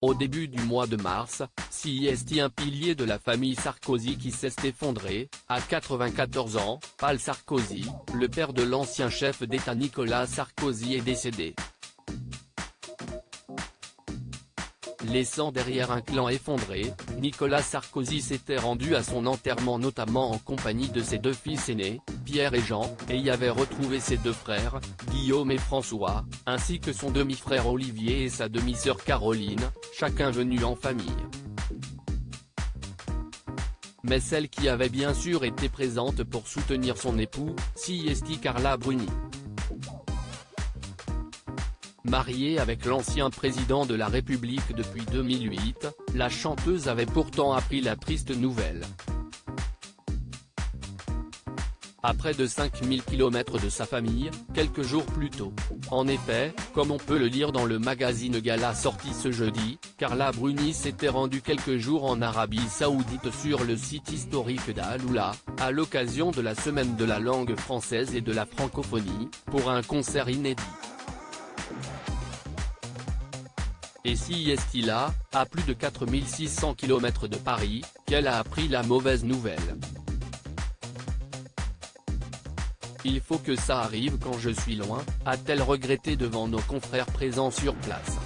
Au début du mois de mars, CIST, un pilier de la famille Sarkozy qui s'est effondré, à 94 ans, Paul Sarkozy, le père de l'ancien chef d'État Nicolas Sarkozy est décédé, laissant derrière un clan effondré. Nicolas Sarkozy s'était rendu à son enterrement notamment en compagnie de ses deux fils aînés, Pierre et Jean, et y avait retrouvé ses deux frères, Guillaume et François, ainsi que son demi-frère Olivier et sa demi-sœur Caroline, chacun venu en famille. Mais celle qui avait bien sûr été présente pour soutenir son époux, CIST Carla Bruni. Mariée avec l'ancien président de la République depuis 2008, la chanteuse avait pourtant appris la triste nouvelle. À près de 5000 km de sa famille, quelques jours plus tôt. En effet, comme on peut le lire dans le magazine Gala sorti ce jeudi, Carla Bruni s'était rendue quelques jours en Arabie Saoudite sur le site historique d'Al Oula, à l'occasion de la semaine de la langue française et de la francophonie, pour un concert inédit. Et CIST là, à plus de 4600 km de Paris, qu'elle a appris la mauvaise nouvelle. Il faut que ça arrive quand je suis loin, a-t-elle regretté devant nos confrères présents sur place.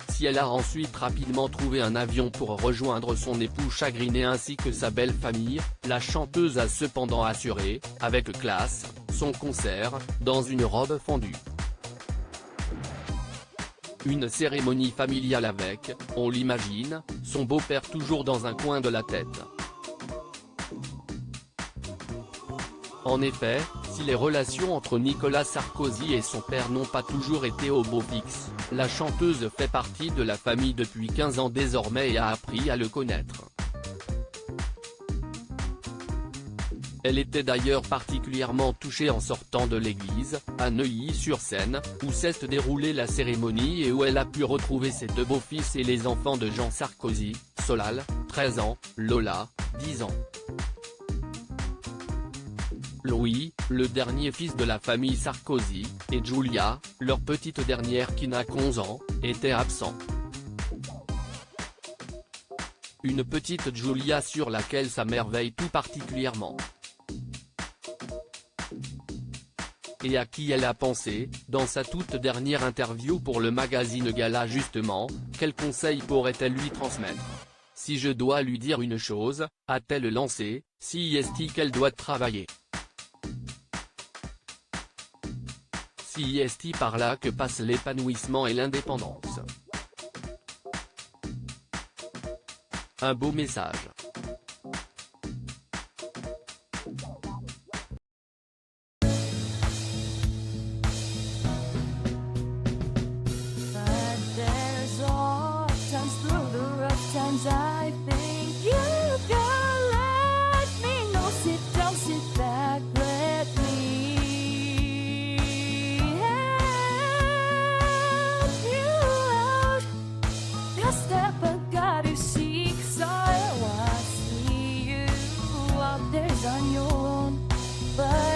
Si elle a ensuite rapidement trouvé un avion pour rejoindre son époux chagriné ainsi que sa belle famille, la chanteuse a cependant assuré, avec classe, son concert, dans une robe fondue. Une cérémonie familiale avec, on l'imagine, son beau-père toujours dans un coin de la tête. En effet, si les relations entre Nicolas Sarkozy et son père n'ont pas toujours été au beau fixe, la chanteuse fait partie de la famille depuis 15 ans désormais et a appris à le connaître. Elle était d'ailleurs particulièrement touchée en sortant de l'église, à Neuilly-sur-Seine, où s'est déroulée la cérémonie et où elle a pu retrouver ses deux beaux-fils et les enfants de Jean Sarkozy, Solal, 13 ans, Lola, 10 ans. Louis, le dernier fils de la famille Sarkozy, et Julia, leur petite dernière qui n'a qu'11 ans, étaient absents. Une petite Julia sur laquelle sa mère veille tout particulièrement. Et à qui elle a pensé, dans sa toute dernière interview pour le magazine Gala justement, quel conseil pourrait-elle lui transmettre ? Si je dois lui dire une chose, a-t-elle lancé, CIST qu'elle doit travailler. CIST par là que passe l'épanouissement et l'indépendance. Un beau message. I think you can let me know. Sit down, sit back, let me help you out. The step I gotta seek, so I see you out there on your own, but